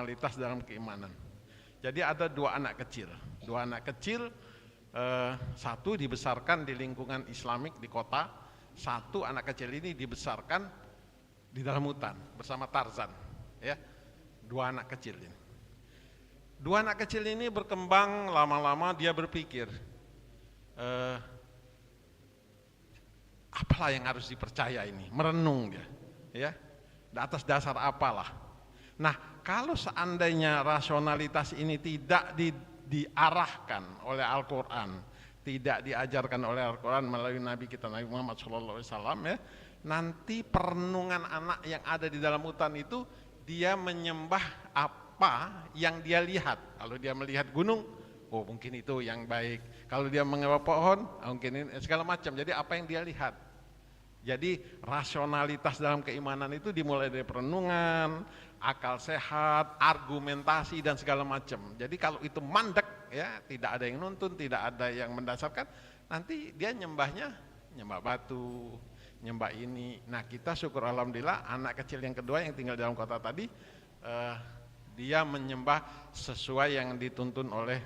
rasionalitas dalam keimanan. Jadi ada dua anak kecil. Satu dibesarkan di lingkungan Islamik di kota, satu anak kecil ini dibesarkan di dalam hutan bersama Tarzan. Ya, dua anak kecil ini. Dua anak kecil ini berkembang, lama-lama dia berpikir, apalah yang harus dipercaya ini, merenung dia, ya, di atas dasar apalah. Nah, kalau seandainya rasionalitas ini tidak diarahkan oleh Al-Quran, tidak diajarkan oleh Al-Quran melalui Nabi kita Nabi Muhammad SAW, ya, nanti perenungan anak yang ada di dalam hutan itu dia menyembah apa yang dia lihat. Kalau dia melihat gunung, oh mungkin itu yang baik. Kalau dia menyembah pohon, mungkin ini, segala macam. Jadi apa yang dia lihat. Jadi rasionalitas dalam keimanan itu dimulai dari perenungan, akal sehat, argumentasi dan segala macam. Jadi kalau itu mandek, ya tidak ada yang nuntun, tidak ada yang mendasarkan, nanti dia nyembahnya nyembah batu, nyembah ini. Nah, kita syukur alhamdulillah anak kecil yang kedua yang tinggal dalam kota tadi, dia menyembah sesuai yang dituntun oleh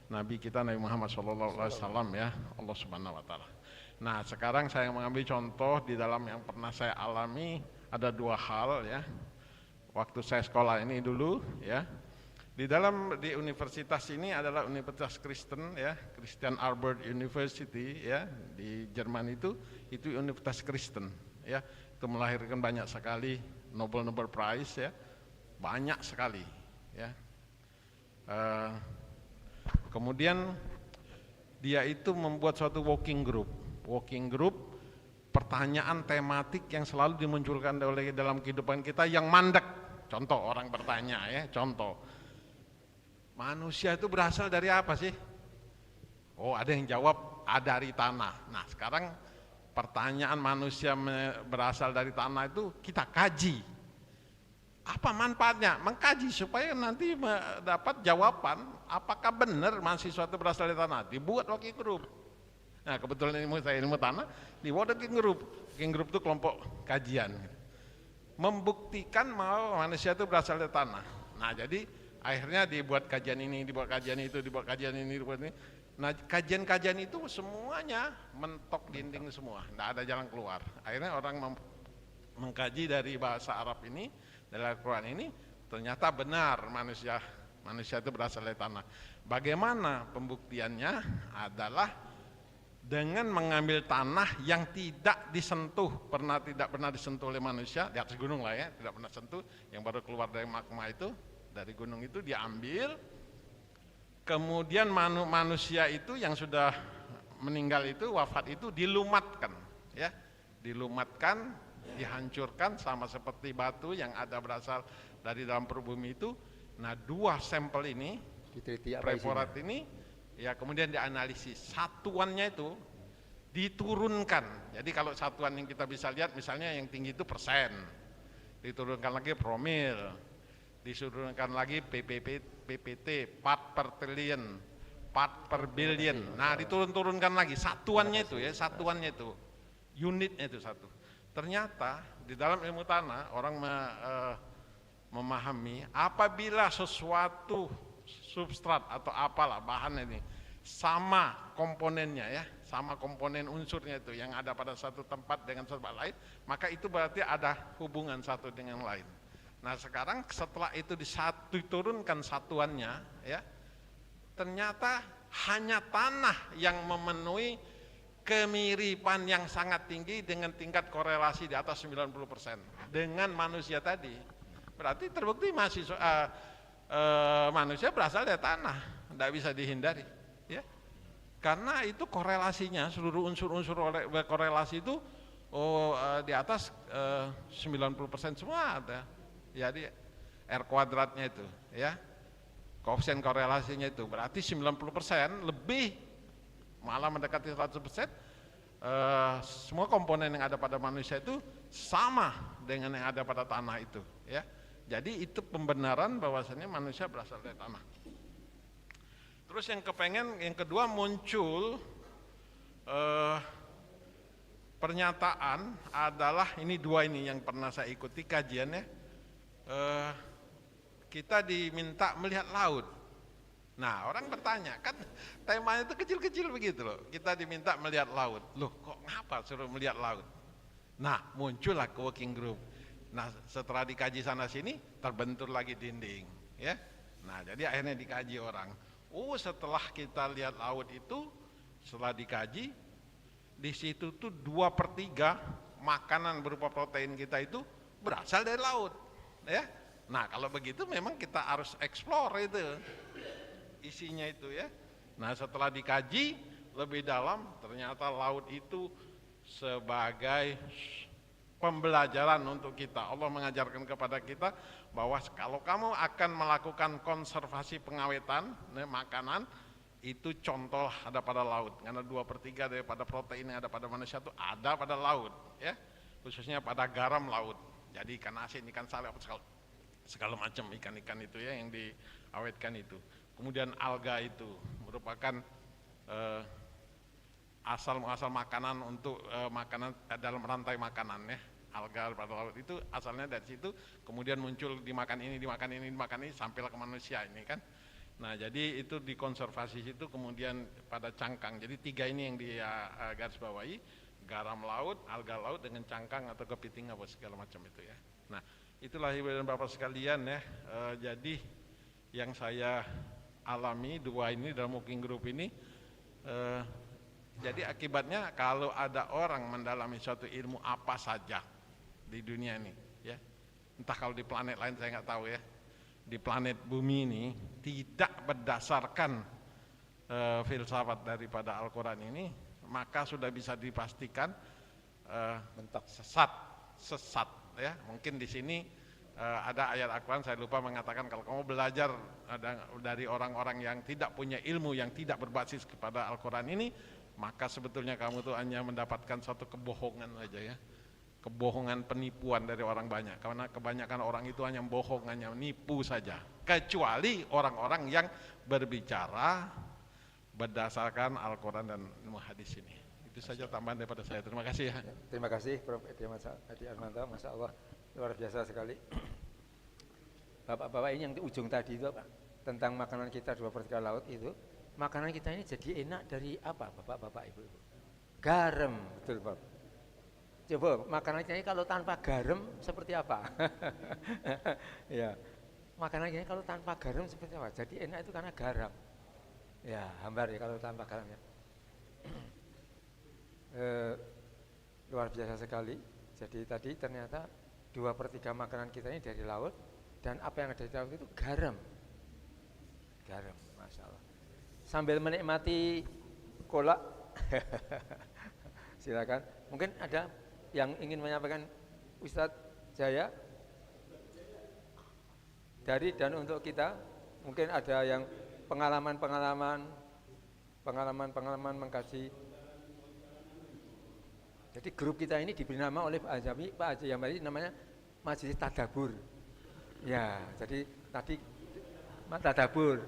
Nabi kita Nabi Muhammad SAW, ya, Allah Subhanahu Wa Taala. Nah, sekarang saya mengambil contoh di dalam yang pernah saya alami, ada dua hal, ya. Waktu saya sekolah ini dulu, ya, di universitas ini adalah universitas Kristen, ya, Christian Albert University, ya, di Jerman itu universitas Kristen, ya, itu melahirkan banyak sekali Nobel Prize, ya, banyak sekali, ya. Kemudian dia itu membuat suatu working group, pertanyaan tematik yang selalu dimunculkan oleh dalam kehidupan kita yang mandek. Contoh orang bertanya, ya, contoh, manusia itu berasal dari apa sih? Oh, ada yang jawab dari tanah. Nah, sekarang pertanyaan manusia berasal dari tanah itu kita kaji. Apa manfaatnya? Mengkaji supaya nanti dapat jawaban apakah benar mahasiswa itu berasal dari tanah. Dibuat working group. Nah, kebetulan ilmu tanah, dibuat working group. Working group itu kelompok kajian. Membuktikan bahwa manusia itu berasal dari tanah. Nah, jadi akhirnya dibuat kajian ini, dibuat kajian itu, dibuat kajian ini, dibuat ini. Nah, kajian-kajian itu semuanya mentok dinding semua, tidak ada jalan keluar. Akhirnya orang mengkaji dari bahasa Arab ini, dari Al-Quran ini, ternyata benar manusia itu berasal dari tanah. Bagaimana pembuktiannya? Adalah dengan mengambil tanah yang tidak pernah disentuh oleh manusia, di atas gunung lah, ya, tidak pernah sentuh, yang baru keluar dari magma itu, dari gunung itu diambil, kemudian manusia itu yang sudah meninggal itu, wafat itu dilumatkan, ya, dihancurkan sama seperti batu yang ada berasal dari dalam perut bumi itu. Nah, dua sampel ini, preparat ini, ya, kemudian dianalisis, satuannya itu diturunkan. Jadi kalau satuan yang kita bisa lihat, misalnya yang tinggi itu persen, diturunkan lagi promil, diturunkan lagi PPT, part per trillion, part per billion. Nah, diturunkan lagi satuannya itu, ya, satuannya itu, unitnya itu satu. Ternyata di dalam ilmu tanah orang memahami apabila sesuatu substrat atau apalah bahan ini sama komponennya, ya, sama komponen unsurnya itu yang ada pada satu tempat dengan tempat lain, maka itu berarti ada hubungan satu dengan lain. Nah, sekarang setelah itu diturunkan satuannya, ya, ternyata hanya tanah yang memenuhi kemiripan yang sangat tinggi dengan tingkat korelasi di atas 90% dengan manusia tadi. Berarti terbukti manusia berasal dari tanah, tidak bisa dihindari, ya. Karena itu korelasinya, seluruh unsur-unsur korelasi itu di atas 90% semua ada. Jadi R kuadratnya itu, ya, koefisien korelasinya itu berarti 90% lebih, malah mendekati 100%. Semua komponen yang ada pada manusia itu sama dengan yang ada pada tanah itu, ya. Jadi itu pembenaran bahwasanya manusia berasal dari tanah. Terus yang kedua muncul pernyataan adalah ini dua ini yang pernah saya ikuti kajiannya. kita diminta melihat laut. Nah, orang bertanya, kan temanya itu kecil-kecil begitu loh. Kita diminta melihat laut. Loh, kok ngapa suruh melihat laut? Nah, muncullah working group. Nah, setelah dikaji sana sini, terbentur lagi dinding, ya. Nah, jadi akhirnya dikaji orang. Oh, setelah kita lihat laut itu, setelah dikaji, di situ tuh 2/3 makanan berupa protein kita itu berasal dari laut, ya. Nah, kalau begitu memang kita harus explore itu isinya itu, ya. Nah, setelah dikaji lebih dalam, ternyata laut itu sebagai pembelajaran untuk kita. Allah mengajarkan kepada kita bahwa kalau kamu akan melakukan konservasi pengawetan makanan, itu contoh ada pada laut, karena 2/3 daripada protein yang ada pada manusia itu ada pada laut, ya, khususnya pada garam laut. Jadi ikan asin, ikan saleh, segala macam ikan-ikan itu, ya, yang diawetkan itu. Kemudian alga itu merupakan asal makanan untuk makanan dalam rantai makanan, ya. Alga pada laut itu asalnya dari situ, kemudian muncul dimakan ini, dimakan ini, dimakan ini, sampailah ke manusia ini kan. Nah, jadi itu dikonservasi situ, kemudian pada cangkang. Jadi 3 ini yang dia garis bawahi, garam laut, alga laut dengan cangkang atau kepiting apa segala macam itu, ya. Nah, itulah Ibu dan Bapak sekalian, ya. Jadi yang saya alami 2 ini dalam working group ini, jadi akibatnya kalau ada orang mendalami suatu ilmu apa saja di dunia ini, ya, entah kalau di planet lain saya nggak tahu, ya, di planet bumi ini tidak berdasarkan filsafat daripada Al-Quran ini, maka sudah bisa dipastikan mentok sesat, ya. Mungkin di sini ada ayat Al-Quran, saya lupa, mengatakan kalau kamu belajar dari orang-orang yang tidak punya ilmu, yang tidak berbasis kepada Al-Quran ini, maka sebetulnya kamu tuh hanya mendapatkan suatu kebohongan aja, ya. Kebohongan, penipuan dari orang banyak, karena kebanyakan orang itu hanya bohong, hanya nipu saja, kecuali orang-orang yang berbicara berdasarkan Al-Quran dan hadis ini. Itu saja tambahan daripada saya. Terima kasih, ya. Terima kasih Prof. Edi Armanto, Masya Allah, luar biasa sekali. Bapak-bapak ini yang di ujung tadi itu apa? Tentang makanan kita 2/3 laut itu, makanan kita ini jadi enak dari apa, Bapak-bapak, Ibu-ibu? Garam, betul, Pak. Coba makanan kita ini kalau tanpa garam seperti apa? Ya, makanan kita ini kalau tanpa garam seperti apa? Jadi enak itu karena garam. Ya, hambar ya kalau tanpa garam, ya. Luar biasa sekali. Jadi tadi ternyata 2/3 makanan kita ini dari laut, dan apa yang ada di laut itu garam. Garam, Masya Allah. Sambil menikmati kolak, silakan. Mungkin ada yang ingin menyampaikan Ustadz Jaya dari dan untuk kita, mungkin ada yang pengalaman mengkaji. Jadi grup kita ini diberi nama oleh Pak Haji Yamari, namanya Majelis Tadabur. Ya, jadi tadi Tadabur.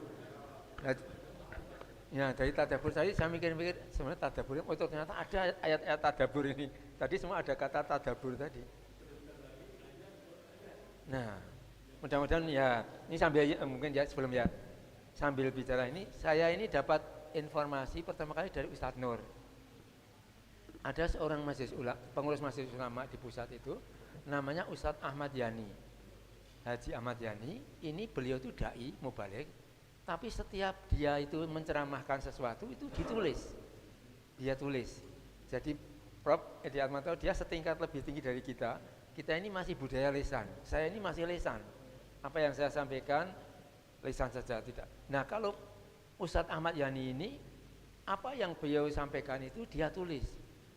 Ya, dari Tadabur tadi saya mikir-mikir, sebenarnya Tadabur, oh itu ternyata ada ayat-ayat Tadabur ini. Tadi semua ada kata Tadabur tadi. Nah, mudah-mudahan, ya, ini sambil mungkin, ya, sebelum, ya, sambil bicara ini, saya ini dapat informasi pertama kali dari Ustadz Nur. Ada seorang pengurus majelis ulama di pusat itu, namanya Ustadz Ahmad Yani, Haji Ahmad Yani. Ini beliau itu dai mubaligh, tapi setiap dia itu menceramahkan sesuatu itu ditulis, dia tulis. Jadi Prof. Edi Armanto, dia setingkat lebih tinggi dari kita. Kita ini masih budaya lisan, saya ini masih lisan. Apa yang saya sampaikan lisan saja, tidak. Nah, kalau Ustadz Ahmad Yani ini, apa yang beliau sampaikan itu dia tulis.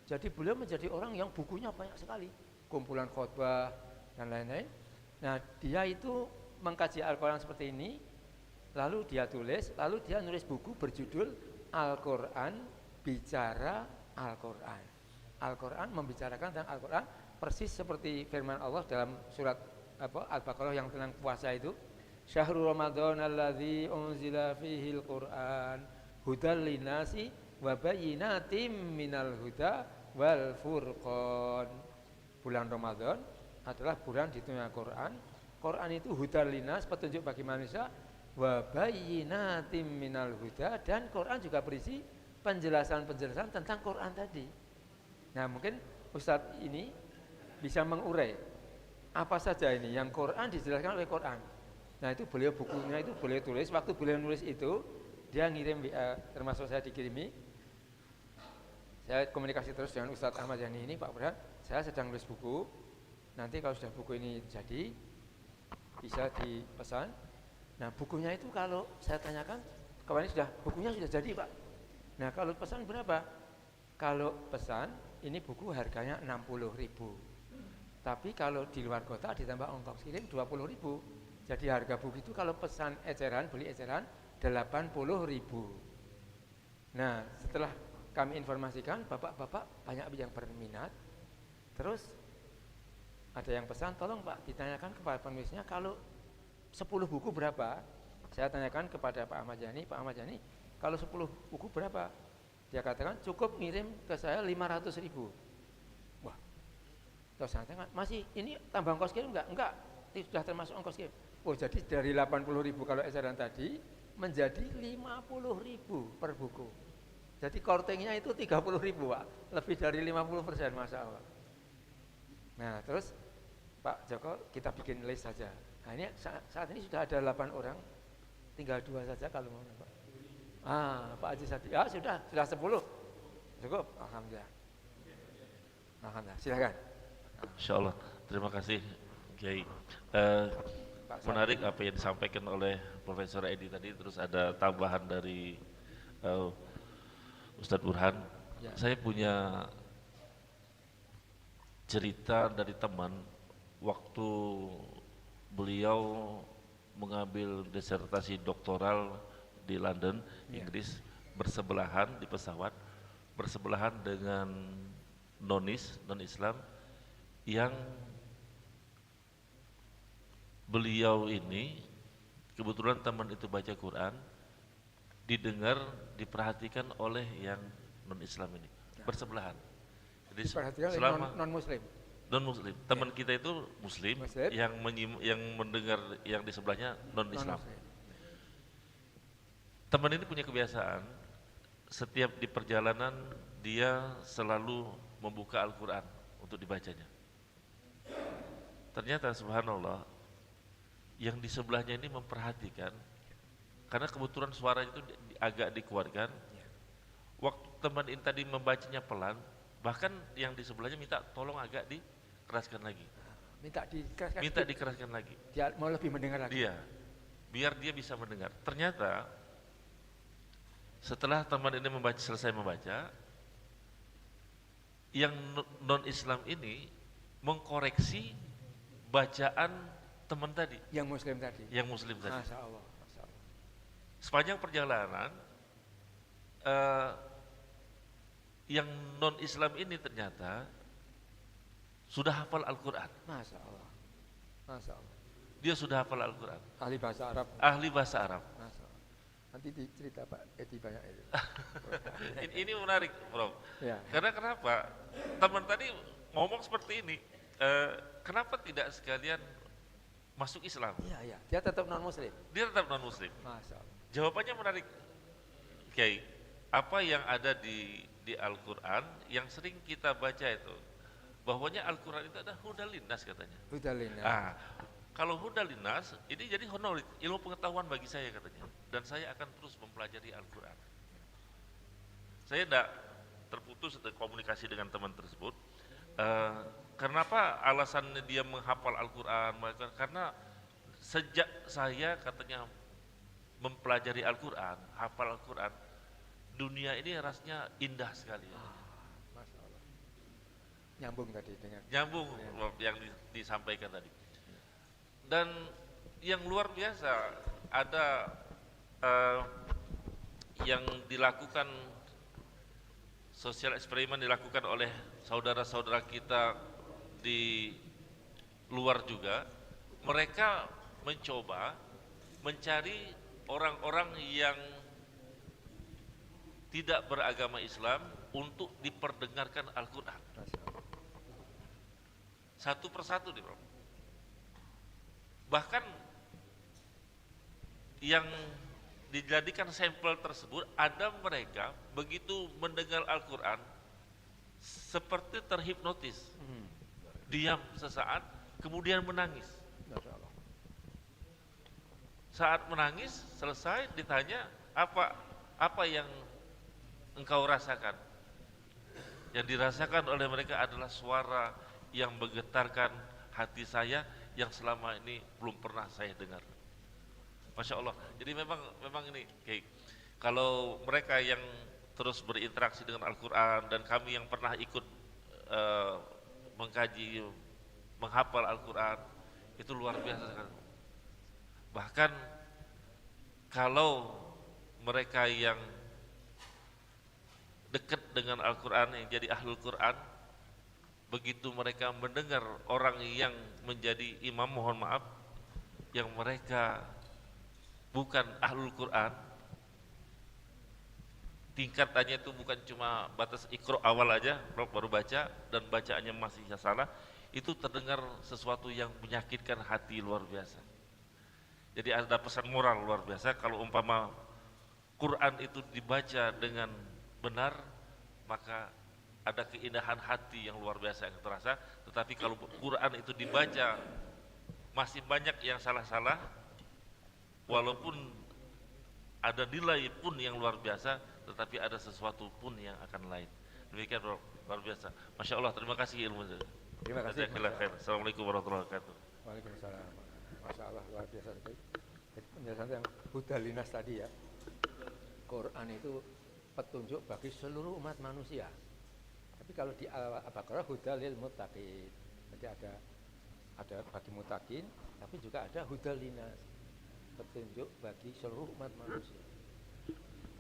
Jadi beliau menjadi orang yang bukunya banyak sekali, kumpulan khotbah dan lain-lain. Nah, dia itu mengkaji Al-Quran seperti ini, lalu dia tulis, lalu dia nulis buku berjudul Al-Quran Bicara Al-Quran. Al-Quran membicarakan tentang Al-Quran, persis seperti firman Allah dalam surat Al-Baqarah yang tentang puasa itu. Syahrul Ramadan alladzi unzila fihil Qur'an hudal linasi wa bayyinatim minal huda wal furqan. Bulan Ramadan adalah bulan diturunkan Al-Quran Quran itu hudal linas, petunjuk bagi manusia, wa bayyinatim minal huda, dan Quran juga berisi penjelasan-penjelasan tentang Quran tadi. Nah, mungkin Ustadz ini bisa mengurai apa saja ini yang Quran dijelaskan oleh Quran. Nah, itu beliau bukunya itu beliau tulis, waktu beliau nulis itu dia ngirim WA, termasuk saya dikirimi. Saya komunikasi terus dengan Ustadz Ahmad Yani ini, Pak Burhan, saya sedang nulis buku. Nanti kalau sudah buku ini jadi, bisa dipesan. Nah, bukunya itu kalau saya tanyakan, kemarin bukunya sudah jadi, Pak. Nah, kalau pesan berapa? Kalau pesan, ini buku harganya 60.000. Tapi kalau di luar kota ditambah ongkos kirim 20.000. Jadi harga buku itu kalau pesan eceran, beli eceran 80.000. Nah, setelah kami informasikan, bapak-bapak banyak yang berminat. Terus ada yang pesan, tolong Pak ditanyakan kepada penulisnya kalau 10 buku berapa? Saya tanyakan kepada Pak Ahmad Yani, Pak Ahmad Yani, kalau 10 buku berapa? Dia katakan cukup ngirim ke saya 500.000. Wah, terus saya tanya, masih ini tambah ongkos kirim enggak? Enggak, sudah termasuk ongkos kirim. Oh, jadi dari 80.000 kalau eceran tadi menjadi 50.000 per buku. Jadi kortingnya itu 30.000, Pak. Lebih dari 50%, Masya Allah. Nah, terus Pak Joko kita bikin list saja. Nah, ini saat ini sudah ada 8 orang, tinggal 2 saja kalau mau, Pak. Pak Haji Sadi, sudah 10. Cukup, alhamdulillah. Alhamdulillah, silakan. Insyaallah. Terima kasih Kiai. Menarik apa yang disampaikan oleh Profesor Edi tadi, terus ada tambahan dari Ustadz Burhan. Ya. Saya punya cerita dari teman waktu beliau mengambil disertasi doktoral di London, Inggris, bersebelahan di pesawat, bersebelahan dengan non-Islam yang beliau ini kebetulan teman itu baca Quran, didengar, diperhatikan oleh yang non-Islam ini, bersebelahan. Jadi selama non-Muslim. Non-Muslim, teman kita itu Muslim, yang mendengar yang di sebelahnya non-Islam. Teman ini punya kebiasaan, setiap di perjalanan dia selalu membuka Al-Quran untuk dibacanya. Ternyata subhanallah, yang di sebelahnya ini memperhatikan, karena kebetulan suara itu agak dikeluarkan. Waktu teman ini tadi membacanya pelan, bahkan yang di sebelahnya minta tolong agak dikeraskan lagi. Minta dikeraskan lagi. Dia mau lebih mendengar lagi. Iya, biar dia bisa mendengar. Ternyata setelah teman ini selesai membaca, yang non-Islam ini mengkoreksi bacaan teman tadi. Yang Muslim tadi. Yang Muslim tadi. Masya Allah. Masya Allah. Sepanjang perjalanan, yang non-Islam ini ternyata sudah hafal Al-Quran. Masya Allah. Masya Allah. Dia sudah hafal Al-Quran. Ahli bahasa Arab. Ahli bahasa Arab. Masya Allah. Nanti cerita Pak Edi banyak itu. Ini menarik, Prof. Ya. Karena kenapa? Teman tadi ngomong seperti ini. Kenapa tidak sekalian masuk Islam? Iya, iya. Dia tetap non-Muslim. Dia tetap non-Muslim. Masya Allah. Jawabannya menarik, Kiai. Apa yang ada di Al-Quran yang sering kita baca itu, bahwanya Al-Quran itu ada hudalinas katanya. Hudalinas. Kalau hudalinas, ini jadi honor, ilmu pengetahuan bagi saya katanya. Dan saya akan terus mempelajari Al-Quran. Saya tidak terputus komunikasi dengan teman tersebut. Kenapa alasannya dia menghafal Al-Quran? Karena sejak saya katanya mempelajari Al-Quran, hafal Al-Quran, dunia ini rasanya indah sekali. Masya Allah. Nyambung tadi dengan. Nyambung yang disampaikan tadi. Dan yang luar biasa, ada yang dilakukan, sosial eksperimen dilakukan oleh saudara-saudara kita di luar juga. Mereka mencoba mencari orang-orang yang tidak beragama Islam untuk diperdengarkan Al-Quran. Satu persatu nih, Bro. Bahkan yang dijadikan sampel tersebut, ada mereka begitu mendengar Al-Quran seperti terhipnotis, diam sesaat kemudian menangis. Masya Allah. Saat menangis selesai ditanya, apa yang engkau rasakan? Yang dirasakan oleh mereka adalah suara yang menggetarkan hati saya yang selama ini belum pernah saya dengar. Masya Allah. Jadi memang ini kayak kalau mereka yang terus berinteraksi dengan Al-Quran, dan kami yang pernah ikut mengkaji, menghafal Al-Quran, itu luar biasa sekali. Bahkan kalau mereka yang dekat dengan Al-Quran, yang jadi ahlul Quran, begitu mereka mendengar orang yang menjadi imam, mohon maaf, yang mereka bukan ahlul Quran, tingkatannya itu bukan cuma batas Iqra awal aja, baru baca, dan bacaannya masih salah, itu terdengar sesuatu yang menyakitkan hati luar biasa. Jadi ada pesan moral luar biasa, kalau umpama Quran itu dibaca dengan benar, maka ada keindahan hati yang luar biasa yang terasa. Tetapi kalau Quran itu dibaca masih banyak yang salah-salah, walaupun ada nilai pun yang luar biasa, tetapi ada sesuatu pun yang akan lain. Demikian luar biasa. Masya Allah, terima kasih ilmu. Terima kasih. Assalamualaikum warahmatullahi wabarakatuh. Waalaikumsalam. Masya Allah, luar biasa sekali. Penjelasan yang hudalinas tadi ya. Quran itu petunjuk bagi seluruh umat manusia. Tapi kalau di Al-Baqarah hudalil muttaqin. Jadi ada bagi muttaqin, tapi juga ada hudalinas, petunjuk bagi seluruh umat manusia.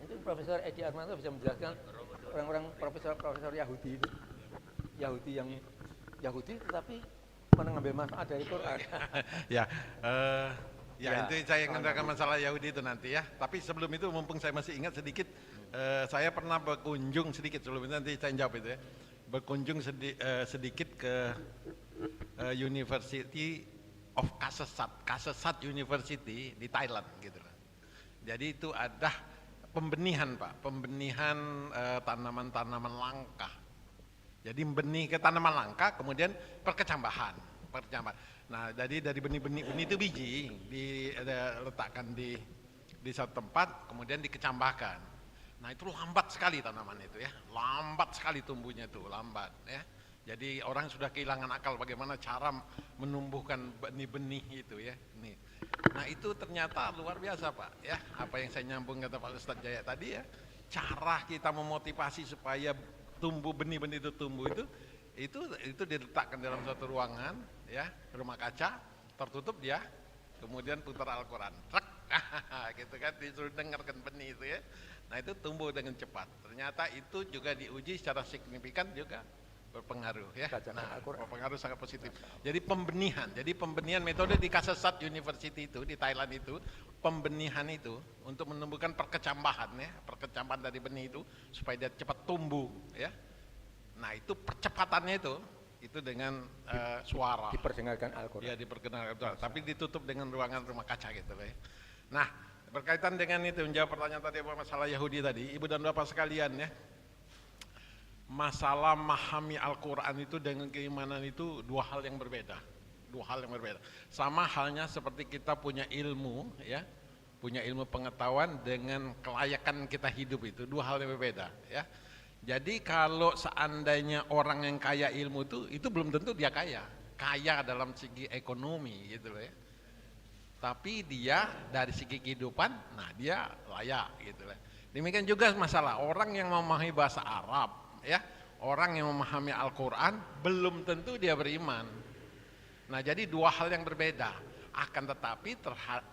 Itu Profesor Edi Armanto bisa menjelaskan orang-orang profesor Yahudi itu. Yahudi tetapi mengambil manfaat dari Quran. Ya, itu saya ngerjakan masalah Yahudi itu nanti ya. Tapi sebelum itu, mumpung saya masih ingat sedikit, saya pernah berkunjung sedikit, sebelum itu nanti saya jawab itu ya. Berkunjung sedikit ke University of Kasesat University di Thailand gitu loh. Jadi itu ada pembenihan Pak, pembenihan tanaman-tanaman langka. Jadi benih ke tanaman langka, kemudian perkecambahan. Nah, jadi dari benih-benih itu biji diletakkan di satu tempat, kemudian dikecambahkan. Nah, itu lambat sekali tanaman itu ya, lambat sekali tumbuhnya itu, lambat ya. Jadi orang sudah kehilangan akal bagaimana cara menumbuhkan benih-benih itu ya. Nih. Nah, itu ternyata luar biasa Pak ya. Apa yang saya nyambung kata Pak Ustadz Jaya tadi ya, cara kita memotivasi supaya tumbuh benih-benih itu tumbuh itu diletakkan dalam suatu ruangan ya, rumah kaca tertutup dia, kemudian putar Al-Quran, gitu kan, disuruh dengarkan benih itu ya. Nah, itu tumbuh dengan cepat. Ternyata itu juga diuji secara signifikan juga berpengaruh ya. Nah, berpengaruh sangat positif. Jadi pembenihan metode di Kasesat University itu di Thailand itu, pembenihan itu untuk menumbuhkan perkecambahan ya, perkecambahan dari benih itu supaya dia cepat tumbuh ya. Nah, itu percepatannya itu dengan suara. Diperdengarkan Al-Quran. Ya, diperkenalkan, tapi ditutup dengan ruangan rumah kaca gitu ya. Nah, berkaitan dengan itu, menjawab pertanyaan tadi masalah Yahudi tadi, Ibu dan Bapak sekalian ya, masalah memahami Al-Quran itu dengan keimanan itu dua hal yang berbeda. Sama halnya seperti kita punya ilmu ya, punya ilmu pengetahuan dengan kelayakan kita hidup, itu dua hal yang berbeda ya. Jadi kalau seandainya orang yang kaya ilmu itu belum tentu dia kaya dalam segi ekonomi gitu loh ya. Tapi dia dari segi kehidupan, nah dia layak gitu loh. Demikian juga masalah orang yang memahami bahasa Arab ya, orang yang memahami Al-Quran belum tentu dia beriman. Nah, jadi dua hal yang berbeda. Akan tetapi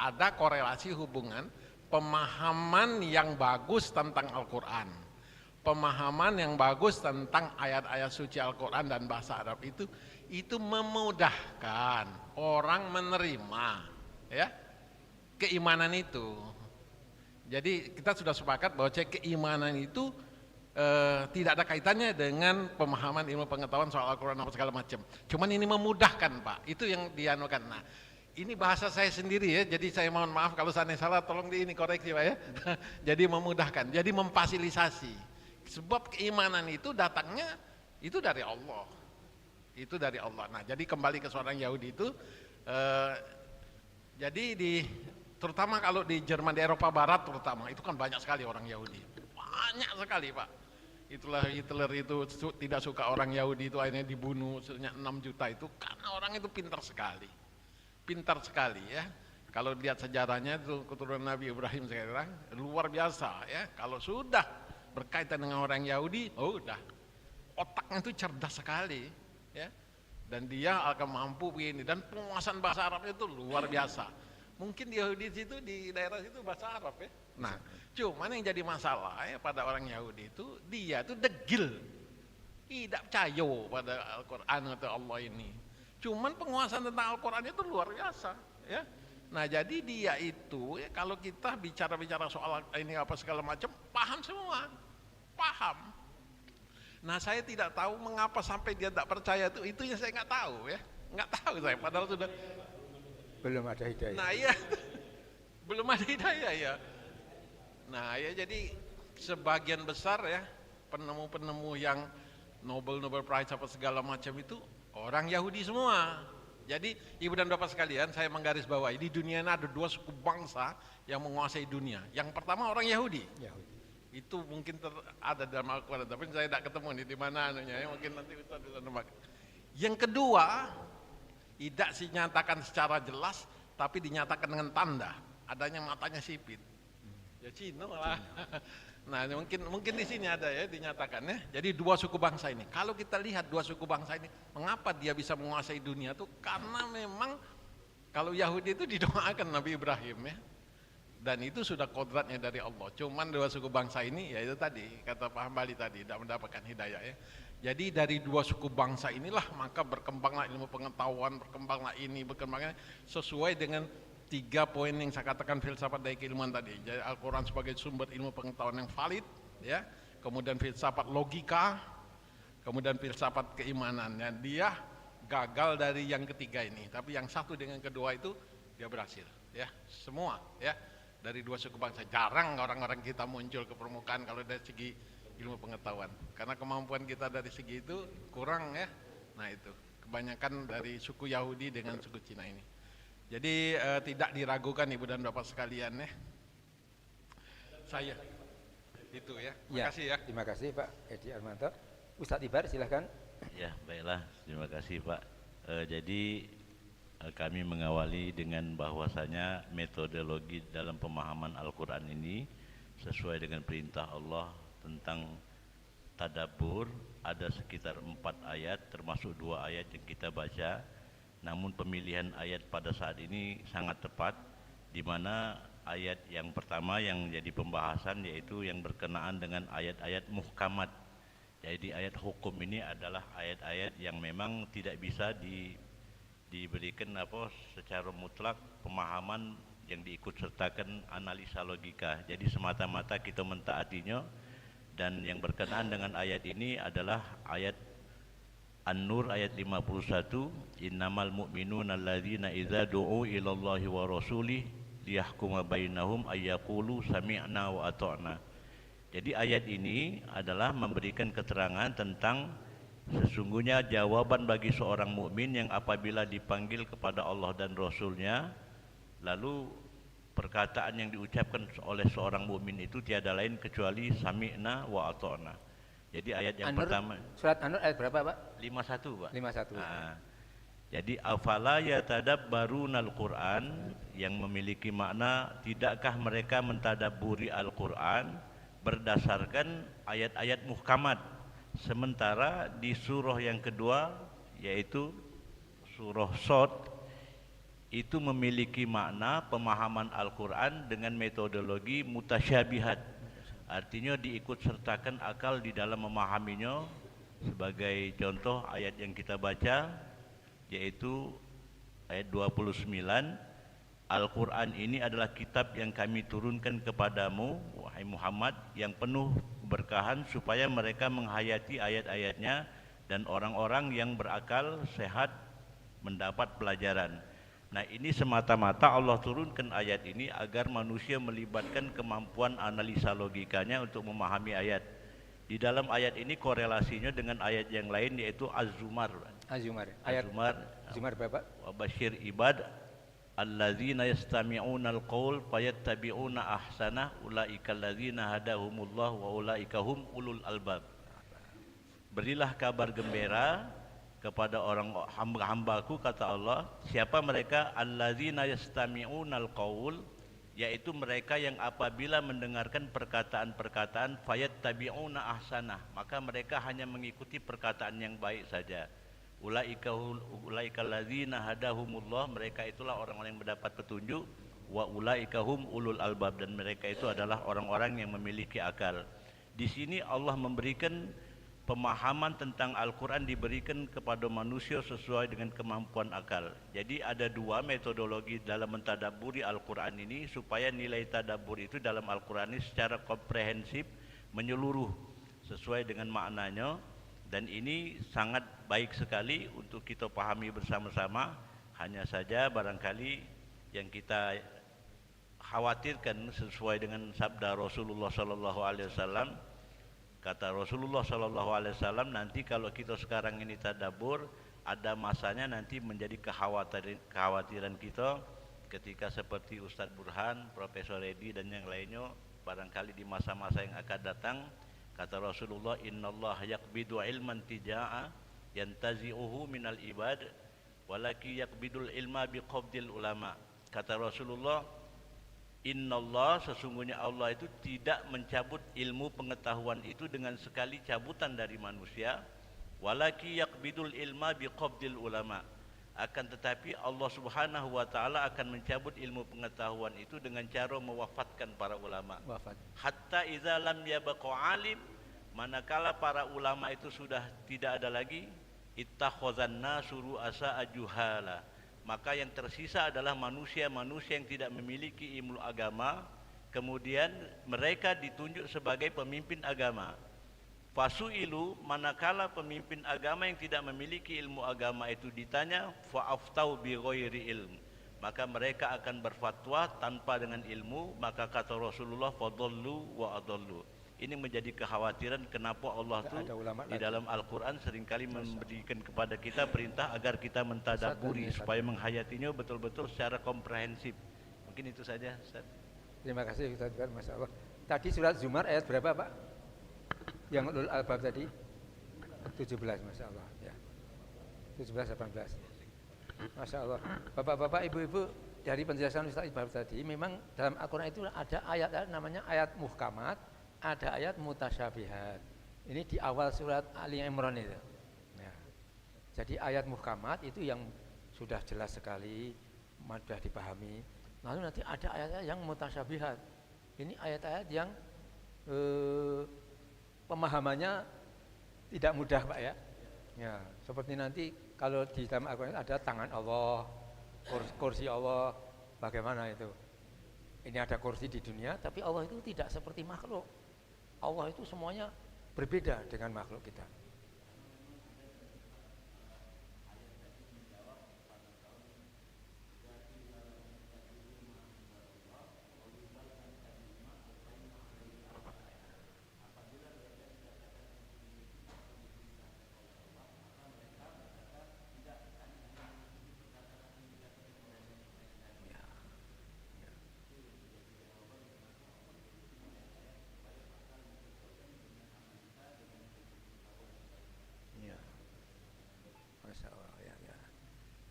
ada korelasi hubungan pemahaman yang bagus tentang Al-Quran, pemahaman yang bagus tentang ayat-ayat suci Al-Quran dan bahasa Arab itu memudahkan orang menerima ya keimanan itu. Jadi kita sudah sepakat bahwa keimanan itu tidak ada kaitannya dengan pemahaman ilmu pengetahuan soal Al-Quran apa segala macam. Cuman ini memudahkan Pak, itu yang dianukan. Nah, ini bahasa saya sendiri ya, jadi saya mohon maaf kalau saya salah, tolong ini koreksi Pak ya. Jadi memudahkan, jadi memfasilitasi. Sebab keimanan itu datangnya itu dari Allah. Itu dari Allah. Nah, jadi kembali ke seorang Yahudi itu, jadi terutama kalau di Jerman, di Eropa Barat terutama, itu kan banyak sekali orang Yahudi. Banyak sekali Pak. Itulah Hitler itu tidak suka orang Yahudi itu akhirnya dibunuh sebanyak 6 juta itu karena orang itu pintar sekali. Pintar sekali ya. Kalau lihat sejarahnya itu keturunan Nabi Ibrahim sekarang luar biasa ya. Kalau sudah berkaitan dengan orang Yahudi, oh udah otaknya itu cerdas sekali ya. Dan dia akan mampu begini, dan penguasaan bahasa Arab itu luar biasa. Mungkin di Yahudi situ, di daerah situ bahasa Arab ya. Nah, cuman yang jadi masalah ya pada orang Yahudi itu, dia itu degil, tidak percaya pada Al-Quran atau Allah ini. Cuman penguasaan tentang Al-Quran itu luar biasa ya. Nah, jadi dia itu ya, kalau kita bicara soal ini apa segala macam, paham semua, paham. Nah, saya tidak tahu mengapa sampai dia tidak percaya itu yang saya nggak tahu ya, nggak tahu saya. Padahal sudah belum ada hidayah. Nah iya, belum ada hidayah ya. Nah ya, jadi sebagian besar ya penemu-penemu yang Nobel Prize apa segala macam itu orang Yahudi semua. Jadi ibu dan bapak sekalian, saya menggarisbawahi di dunia ini ada 2 suku bangsa yang menguasai dunia. Yang pertama orang Yahudi. Itu mungkin ada dalam Al-Quran, tapi saya tidak ketemu nih di mana anunya ya, mungkin nanti Ustaz bisa nembak. Yang kedua, tidak dinyatakan secara jelas, tapi dinyatakan dengan tanda, adanya matanya sipit. Ya Cina lah. Nah, mungkin di sini ada ya dinyatakan ya. Jadi 2 suku bangsa ini. Kalau kita lihat 2 suku bangsa ini, mengapa dia bisa menguasai dunia itu? Karena memang kalau Yahudi itu didoakan Nabi Ibrahim ya. Dan itu sudah kodratnya dari Allah. Cuman 2 suku bangsa ini, ya itu tadi kata Pak Hambali tadi, tidak mendapatkan hidayah ya. Jadi dari 2 suku bangsa inilah maka berkembanglah ilmu pengetahuan, berkembanglah ini, berkembangnya sesuai dengan 3 poin yang saya katakan filsafat dari keilmuan tadi. Jadi Al-Quran sebagai sumber ilmu pengetahuan yang valid, ya. Kemudian filsafat logika, kemudian filsafat keimanan. Dan dia gagal dari yang ketiga ini, tapi yang satu dengan kedua itu dia berhasil, ya. Semua, ya. Dari 2 suku bangsa, jarang orang-orang kita muncul ke permukaan kalau dari segi ilmu pengetahuan, karena kemampuan kita dari segi itu kurang ya. Nah itu kebanyakan dari suku Yahudi dengan suku Cina ini. Jadi tidak diragukan ibu dan bapak sekalian ya. Saya itu ya. Terima kasih ya. Terima kasih Pak Edi Armanto. Ustadz Ibar silahkan. Ya baiklah, terima kasih Pak. Jadi kami mengawali dengan bahwasanya metodologi dalam pemahaman Al-Quran ini sesuai dengan perintah Allah tentang tadabbur, ada sekitar 4 ayat termasuk 2 ayat yang kita baca. Namun pemilihan ayat pada saat ini sangat tepat, di mana ayat yang pertama yang jadi pembahasan yaitu yang berkenaan dengan ayat-ayat muhkamat. Jadi ayat hukum ini adalah ayat-ayat yang memang tidak bisa diberikan secara mutlak pemahaman yang diikut sertakan analisa logika. Jadi semata-mata kita mentaatinya. Dan yang berkenaan dengan ayat ini adalah ayat An-Nur ayat 51, innamal mu'minuna alladzina idza du'u ilallahi wa rasulih liyahkuma bainahum ayyaqulu sami'na wa ata'na. Jadi ayat ini adalah memberikan keterangan tentang sesungguhnya jawaban bagi seorang mukmin yang apabila dipanggil kepada Allah dan Rasulnya, lalu perkataan yang diucapkan oleh seorang mukmin itu tiada lain kecuali sami'na wa ata'na. Jadi ayat yang pertama, surat An-Nur ayat berapa Pak? 51 Pak. 51. Nah, jadi afala yatadabbarunal Quran, yang memiliki makna tidakkah mereka mentadabburi Al-Quran berdasarkan ayat-ayat muhkamat. Sementara di surah yang kedua yaitu surah Shad itu memiliki makna pemahaman Al-Quran dengan metodologi mutasyabihat, artinya diikut sertakan akal di dalam memahaminya. Sebagai contoh ayat yang kita baca yaitu ayat 29, Al-Quran ini adalah kitab yang kami turunkan kepadamu wahai Muhammad yang penuh keberkahan supaya mereka menghayati ayat-ayatnya dan orang-orang yang berakal sehat mendapat pelajaran. Nah, ini semata-mata Allah turunkan ayat ini agar manusia melibatkan kemampuan analisa logikanya untuk memahami ayat. Di dalam ayat ini korelasinya dengan ayat yang lain yaitu Az-Zumar. Az-Zumar. Ayat Az-Zumar. Zumar berapa? Wa basyir ibad alladzina yastami'una al-qaul fayattabi'una ahsanah ulaika alladzina hadahumullah wa ulaika hum ulul albab. Berilah kabar gembira kepada orang hamba-hambaku, kata Allah, siapa mereka? Alladzina yastami'unal qaul, yaitu mereka yang apabila mendengarkan perkataan-perkataan fayattabi'una ahsanah, maka mereka hanya mengikuti perkataan yang baik saja. Ulaika alladzina hadahumullah, mereka itulah orang-orang yang mendapat petunjuk, wa ulaika hum ulul albab, dan mereka itu adalah orang-orang yang memiliki akal. Di sini Allah memberikan pemahaman tentang Al-Quran diberikan kepada manusia sesuai dengan kemampuan akal. Jadi ada dua metodologi dalam mentadabburi Al-Quran ini supaya nilai tadabbur itu dalam Al-Quran ini secara komprehensif menyeluruh sesuai dengan maknanya, dan ini sangat baik sekali untuk kita pahami bersama-sama. Hanya saja barangkali yang kita khawatirkan sesuai dengan sabda Rasulullah sallallahu alaihi wasallam. Kata Rasulullah sallallahu alaihi wasallam, nanti kalau kita sekarang ini tadabbur, ada masanya nanti menjadi kekhawatiran kita ketika seperti Ustadz Burhan, Profesor Edi dan yang lainnya, barangkali di masa-masa yang akan datang, kata Rasulullah, innallah yaqbidu ilman tija'a yantazi'uhu minal ibad walaki yaqbidul ilma biqabdil ulama. Kata Rasulullah, innallah, sesungguhnya Allah itu tidak mencabut ilmu pengetahuan itu dengan sekali cabutan dari manusia, walaki yaqbidul ilma biqabdil ulama, akan tetapi Allah Subhanahu wa taala akan mencabut ilmu pengetahuan itu dengan cara mewafatkan para ulama. Wafat. Hatta idza lam yabqa alim, manakala para ulama itu sudah tidak ada lagi, ittakhazan nasu ru'asa ajuhala, maka yang tersisa adalah manusia-manusia yang tidak memiliki ilmu agama, kemudian mereka ditunjuk sebagai pemimpin agama. Fasu'ilu, manakala pemimpin agama yang tidak memiliki ilmu agama itu ditanya, fa'aftau bi ghairi ilm, maka mereka akan berfatwa tanpa dengan ilmu, maka kata Rasulullah, fadallu wa adallu. Ini menjadi kekhawatiran kenapa Allah itu di dalam Al-Quran seringkali memberikan kepada kita perintah agar kita mentadabburi supaya menghayatinya betul-betul secara komprehensif. Mungkin itu saja, Ustaz. Terima kasih Ustaz, Masya Allah. Tadi surat Zumar ayat berapa Pak? Yang ulul albab tadi 17, Masya Allah ya. 17-18 Masya Allah. Bapak-bapak, ibu-ibu, dari penjelasan Ustaz Iqbal tadi, memang dalam Al-Quran itu ada ayat namanya ayat muhkamat, ada ayat mutasyabihat. Ini di awal surat Ali Imran itu ya. Jadi ayat muhkamat itu yang sudah jelas sekali, mudah dipahami. Lalu nanti ada ayat-ayat yang mutasyabihat. Ini ayat-ayat yang pemahamannya tidak mudah Pak ya. Ya, seperti nanti kalau di dalam Al-Quran ada tangan Allah, kursi Allah, bagaimana itu? Ini ada kursi di dunia, tapi Allah itu tidak seperti makhluk. Allah itu semuanya berbeda dengan makhluk kita.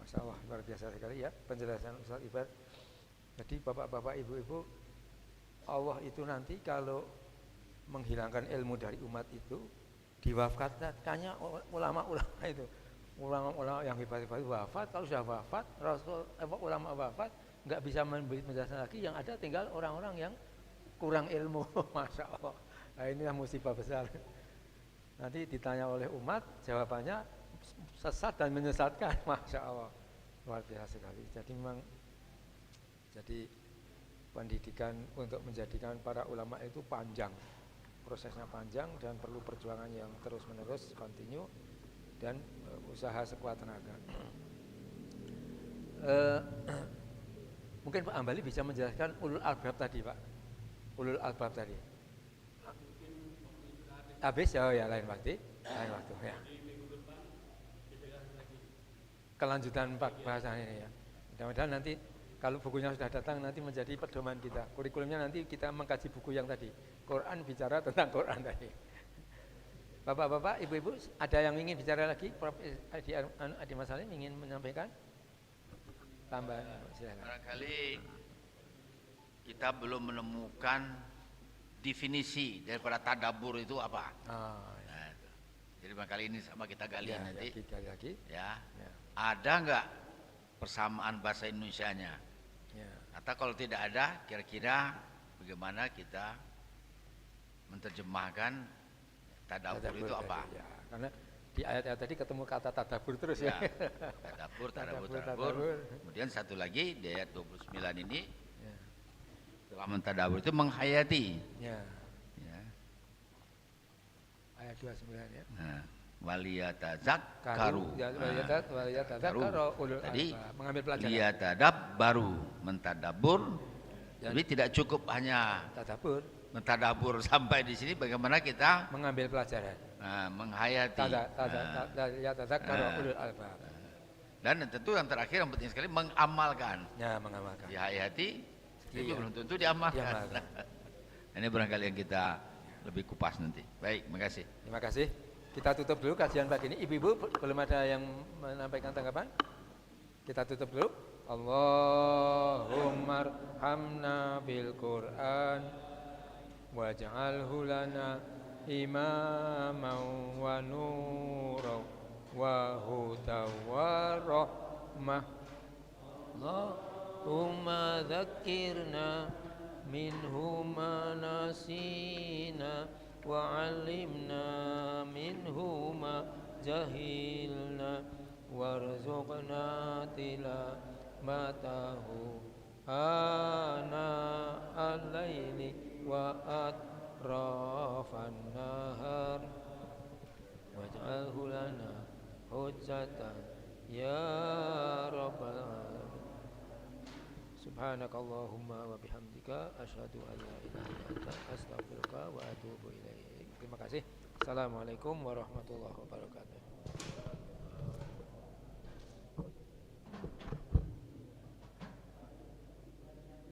Masya Allah, luar biasa sekali ya penjelasan Ustaz Iqbal. Jadi bapak-bapak, ibu-ibu, Allah itu nanti kalau menghilangkan ilmu dari umat itu diwafatkannya ulama-ulama itu, ulama-ulama yang hebat-hebat wafat. Kalau sudah wafat, ulama wafat, nggak bisa memberi penjelasan lagi. Yang ada tinggal orang-orang yang kurang ilmu. Masya Allah, nah, inilah musibah besar. Nanti ditanya oleh umat, jawabannya sesat dan menyesatkan. Masya Allah, luar biasa sekali. Jadi memang jadi pendidikan untuk menjadikan para ulama itu panjang, prosesnya panjang dan perlu perjuangan yang terus menerus, continue, dan usaha sekuat tenaga. Eh, mungkin Pak Ambali bisa menjelaskan ulul albab tadi, Pak. Ulul albab tadi. Habis ya, lain waktu ya. Kelanjutan bahasan ini ya. Mudah-mudahan nanti kalau bukunya sudah datang nanti menjadi pedoman kita. Kurikulumnya nanti kita mengkaji buku yang tadi. Quran bicara tentang Quran tadi. Bapak-bapak, ibu-ibu, ada yang ingin bicara lagi? Prof. Adi Mas Salim ingin menyampaikan? Tambahan, silakan. Barangkali kita belum menemukan definisi daripada tadabbur itu apa. Oh, ya. Nah, jadi barangkali ini sama kita gali nanti. Lagi. Ya. Ya. Ada nggak persamaan bahasa Indonesianya? Ya. Atau kalau tidak ada, kira-kira bagaimana kita menerjemahkan tadabbur itu tadi, apa? ya. Karena di ayat-ayat tadi ketemu kata tadabbur terus ya. Tadabbur. Tadabbur. Kemudian satu lagi di ayat 29 ini, Ya. setelah mentadabbur itu menghayati. Ya. Ya. Ayat 29 ya. Nah, waliyatazakkaru. Ya, waliyatazakkaru ulul Tadi albab. Mengambil pelajaran. liyatadab baru mentadabbur. Ya. Jadi tidak cukup hanya Tadabbur, mentadabbur sampai di sini, bagaimana kita mengambil pelajaran. menghayati. Yatazakkaru ulul albab. Dan tentu yang terakhir yang penting sekali mengamalkan. Ya, mengamalkan. Dihayati, tapi Iya. belum tentu diamalkan. Diamalkan. Ini barangkali yang kita lebih kupas nanti. Baik, terima kasih. Terima kasih. Kita tutup dulu kajian pagi ini. Ibu-ibu belum ada yang menyampaikan tanggapan? Kita tutup dulu. Allahumma arhamna bil Qur'an waj'alhu lana imaman wa nuran wa hudan wa rahmah. Allahumma dzakkirna minhu ma nasina wa 'allimna minhu ma jahilna warzuqna tilawatahu ana al-laili wa atrafan nahar waj'alhu lana hujjatan ya rabbal alamin. Subhanakallahumma wa bihamdika asyhadu an la ilaha illa anta astaghfiruka wa atubu ilaik. Terima kasih. Assalamualaikum warahmatullahi wabarakatuh.